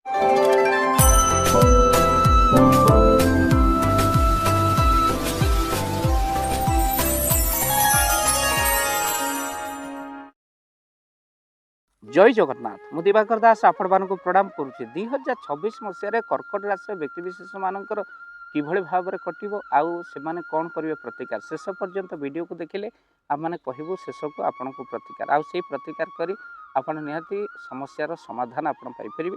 जय जगन्नाथ मु दिवाकर दास आपण मानक प्रणाम करुच्ची 2026 मसीह कर्कट राशि व्यक्तिशेष मानकर किभଳି भाव कटिबो आउ से माने कौन करेंगे प्रतिकार शेष पर्यंत वीडियो को देखिले आम कहूँ शेष को आपण को प्रतिकार आउ से प्रतिकार करी आपण निहाती समस्यार समाधान आपण पाइपर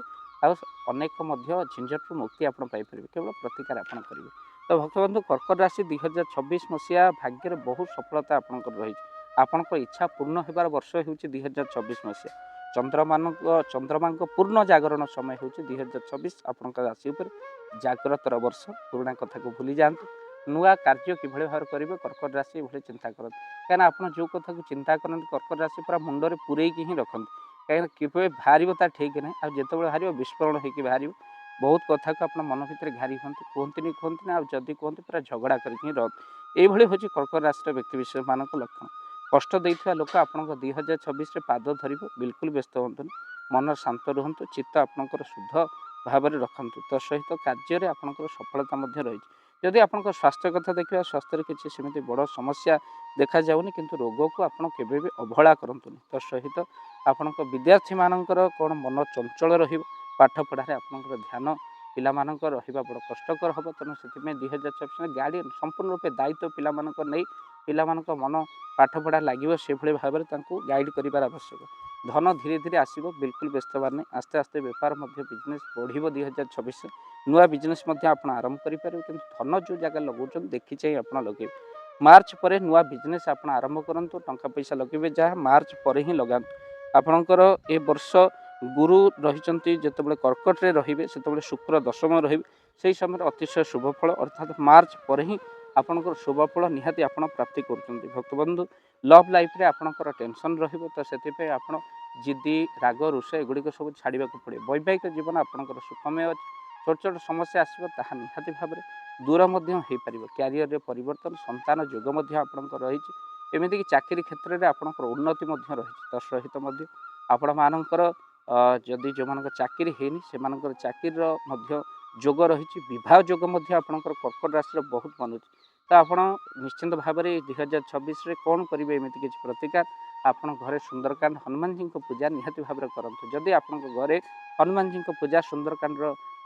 अनेक झंझट मुक्ति आपण पाइपर केवल प्रतिकार आपण करेंगे। तो भक्तबंधु कर्कट राशि 2026 मसीहा भाग्य बहुत सफलता आपंकर रही आपण इच्छा पूर्ण होबार वर्ष हो 2026 मसीहा चंद्रमा पूर्ण जागरण समय हूँ 2026 आपण राशि उपर जाग्रतर वर्ष पुराणा कथा को भूली जातु नुआ कार्य किभଳି भाव करेंगे कर्कट राशि ये चिंता करते कहीं आपण जो कथा को चिंता करते कर्कट राशि पूरा मुंडे पूरेक ही रखते कहीं कि बाहर ता ठीक ना आ जो बाहर विस्फोरण होकर बाहर बहुत कथा को आप मन भितर घारी हमें कहते ना जदि कहते पूरा झगड़ा करके रही हूँ कर्कट राशि व्यक्तिशेष मान लक्षण कष्ट देता लोक आप 2026 पाद धर बिल्कुल व्यस्त हूँ मन शांत रुहतु चित्त आपंकर शुद्ध भाव में रखु तो सहित कार्य आपंकर सफलता रही जदि आप स्वास्थ्य कथा देखा स्वास्थ्य किसी सेमती बड़ समस्या देखा जाऊनी किंतु रोग को आपड़ केवे भी अवहेला करतुनि तो सहित आपण विद्यार्थी मानकर कौन मन चंचल पाठ पढ़ारे आपंकर ध्यान पिला रहा बड़ कष्टकर हम तेणु से 2026 गाड़ी संपूर्ण रूपे दायित्व पिला नहीं पिला मन पाठ पढ़ा लगे से भाव में गाइड कर आवश्यक धन धीरे धीरे आसो बिल्कुल व्यस्त बार नहीं आस्ते आस्ते बेपार बिजनेस बढ़ो 2026 नुआ बिजनेस आप आरंभ करेंगे कि धन जो जगह लगे देखी चाहिए आप लगे मार्च पर नुआ बिजनेस आप आरंभ करूँ टंका पैसा लगे जहाँ मार्च पर ही लगा आपणकर ए वर्ष गुरु रही जिते कर्कट रे रे से शुक्र दशम रे समय अतिशय शुभफल अर्थात मार्च पर ही आपंकर शुभफल निहाती आप प्राप्ति कर भक्तबंधु लव लाइफ रे आपंकर टेंशन रहिबो तो से आप जिद्दी राग रुष एगुड़िक सब छाड़ा पड़े वैवाहिक जीवन आपंकर सुखमय अच्छे छोट छोट समस्या आसो ताहा निहाती भाव में दूर हो पार क्यारियर रे परिवर्तन संतान जोग आपंकर रही एमतीक चाकरी क्षेत्र में आपंकर उन्नति रही तो सहित आपण मानकर जदि जो मान चाकरी होनी से चाकरी जोग रही विवाह जोग आपंकर कर्कट राशि बहुत बनूँ तो आप निश्चिंत भाव में 2026 कौन करेंगे एमती किसी प्रतिकार आपण घरे सुंदरकांड हनुमान जी को पूजा निहाती भाव में करूँ जदि आप घरे हनुमान जी को पूजा सुंदरकांड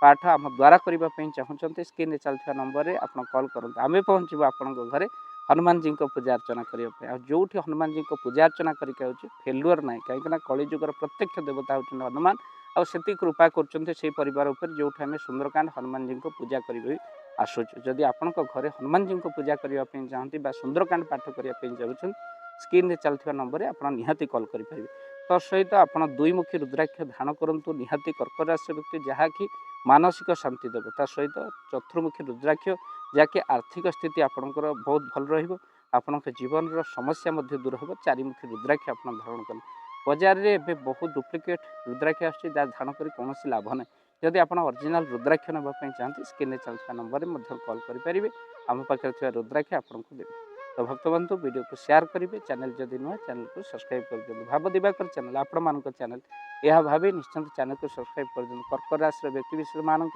पाठ आम द्वारा करने चाहते स्क्रीन चलता नंबर में आप कॉल करूँ आम पहुँचू आपण घरे हनुमान जी को पूजा अर्चना करने जो हनुमान जी को पूजा अर्चना करके फेलुअर ना कहीं कलिजुगर प्रत्यक्ष देवता होती हनुमान आउ से कृपा कर परिवार जो आम सुंदरकांड हनुमान जी को पूजा कर आसूँ जदि आपण घरे हनुमान जी को पूजा करने चाहती सुंदरकांड पाठ करने चाहते स्क्रीन चलता नंबर में आप निहाती कॉल करेंगे तो सहित आप दुईमुखी रुद्राक्ष धारण करूँ निहाती कर्कट राशि व्यक्ति जहाँकि मानसिक शांति देव ता सहित चतुर्मुखी रुद्राक्ष जहाँकि आर्थिक स्थिति आपंकर बहुत भल रहा जीवन समस्या दूर हो चारिमुखी रुद्राक्ष आप धारण करें बजार में बहुत डुप्लिकेट रुद्राक्ष आसूँ धारण कर कौन लाभ ना जदि आप ओरिजिनल रुद्राक्ष नापी चाहते स्क्रीन चलता नंबर में कॉल करेंगे आम पाखे रुद्राक्ष आपको देवे तो भक्तबंधु वीडियो को शेयर करेंगे चैनल जदि नुह चैनल को सब्सक्राइब कर दिखाँ भाव दिवाकर चैनल आपण मान चैनल यह भावी निश्चिंत चैनल को सब्सक्राइब कर दिखाँ कर्कट राशि व्यक्तिशेष मानक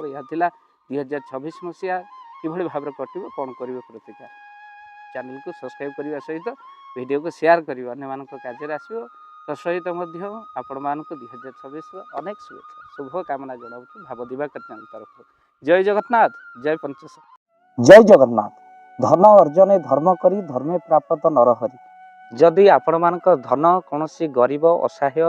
यह 2026 मसीहा किभଳି भाव में कटो कौन करेंगे प्रतिकार चैनल को सब्सक्राइब करने सहित वीडियो को शेयर करेंगे अन्य कार्य आसो तो सहित आपण मानक 2026 अनेक शुभेच्छा शुभ कामना जनाऊँ भाव दिवाकर चैनल तरफ जय जगन्नाथ जय पंचेश्वर जय जगन्नाथ धन अर्जन धर्म करी धर्मे प्राप्त नरहरि जदि आपण मानक धन कौन गरीब असहाय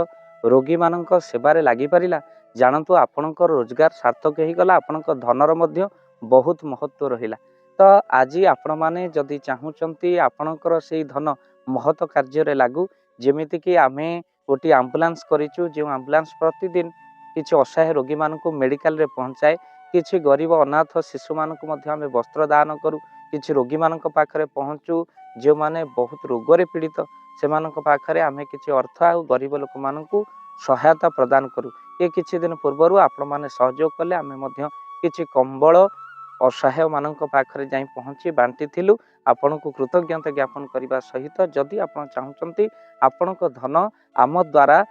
रोगी मानक सेवारे लगी पारिला जानतु आपणकर रोजगार सार्थक हो गला आपणकर धनर मध्य बहुत महत्व रहिला तो आज आपण माने जदि चाहूचंती आपणकर से धन महत कार्य लागू जेमिति कि आमे गोटे आम्बुलांस करिचु जो आम्बुलांस प्रतिदिन किसी असहाय रोगी मानक मेडिकल रे पहुंचाए किसी गरीब अनाथ शिशु मानक मध्य आमे वस्त्र दान करू किसी रोगी मानक पाखरे पहुंचू जो माने बहुत रोगरे पीड़ित से मानक पाखरे आमे किसी अर्थ आ गरीब लोक मानकू सहायता प्रदान करू ये किछि दिन पूर्व आपण माने सहयोग कले आमे मध्य किछि कंबल असहाय मानक पाखरे जाई पहुंची बांटी थिलु आपण को कृतज्ञता ज्ञापन करने सहित जदि आपण चाहूचंती आपण धन आम द्वारा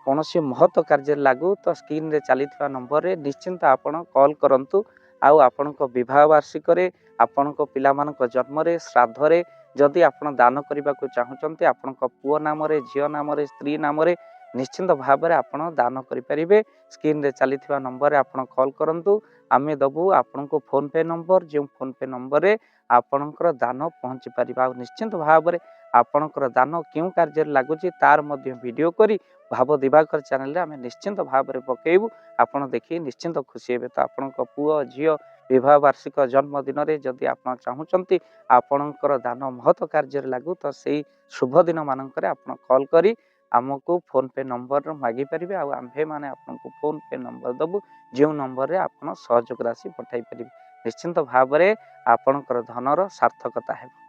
କୌଣସି ମହତ କାର୍ଯ୍ୟରେ ଲାଗୁ ତ ସ୍କ୍ରିନ୍ରେ ଚାଲିଥିବା ନମ୍ବରରେ ନିଶ୍ଚିନ୍ତ ଆପଣ କଲ୍ କରନ୍ତୁ। ଆଉ ଆପଣଙ୍କ ବିବାହ ବାର୍ଷିକରେ, ଆପଣଙ୍କ ପିଲାମାନଙ୍କ ଜନ୍ମରେ, ଶ୍ରାଦ୍ଧରେ ଯଦି ଆପଣ ଦାନ କରିବାକୁ ଚାହୁଁଛନ୍ତି, ଆପଣଙ୍କ ପୁଅ ନାମରେ, ଝିଅ ନାମରେ, ସ୍ତ୍ରୀ ନାମରେ ନିଶ୍ଚିନ୍ତ ଭାବରେ ଆପଣ ଦାନ କରିପାରିବେ। ସ୍କ୍ରିନ୍ରେ ଚାଲିଥିବା ନମ୍ବରରେ ଆପଣ କଲ୍ କରନ୍ତୁ। ଆମେ ଦେବୁ ଆପଣଙ୍କୁ ଫୋନ୍ ପେ ନମ୍ବର, ଯେଉଁ ଫୋନ୍ ପେ ନମ୍ବରରେ ଆପଣଙ୍କର ଦାନ ପହଞ୍ଚି ପାରିବ। ଆଉ ନିଶ୍ଚିନ୍ତ ଭାବରେ ଆପଣଙ୍କର ଦାନ କେଉଁ କାର୍ଯ୍ୟରେ ଲାଗୁଛି ତାର ମଧ୍ୟ ଭିଡ଼ିଓ କରି ଭାବ ଦିବାକର ଚ୍ୟାନେଲରେ ଆମେ ନିଶ୍ଚିନ୍ତ ଭାବରେ ପକାଇବୁ। ଆପଣ ଦେଖି ନିଶ୍ଚିନ୍ତ ଖୁସି ହେବେ। ତ ଆପଣଙ୍କ ପୁଅ ଝିଅ ବିବାହ ବାର୍ଷିକ ଜନ୍ମଦିନରେ ଯଦି ଆପଣ ଚାହୁଁଛନ୍ତି ଆପଣଙ୍କର ଦାନ ମହତ କାର୍ଯ୍ୟରେ ଲାଗୁ, ତ ସେଇ ଶୁଭ ଦିନ ମାନଙ୍କରେ ଆପଣ କଲ୍ କରି ଆମକୁ ଫୋନ୍ ପେ ନମ୍ବର ମାଗିପାରିବେ। ଆଉ ଆମ୍ଭେମାନେ ଆପଣଙ୍କୁ ଫୋନ୍ ପେ ନମ୍ବର ଦେବୁ, ଯେଉଁ ନମ୍ବରରେ ଆପଣ ସହଯୋଗ ରାଶି ପଠାଇ ପାରିବେ। ନିଶ୍ଚିନ୍ତ ଭାବରେ ଆପଣଙ୍କର ଧନର ସାର୍ଥକତା ହେବ।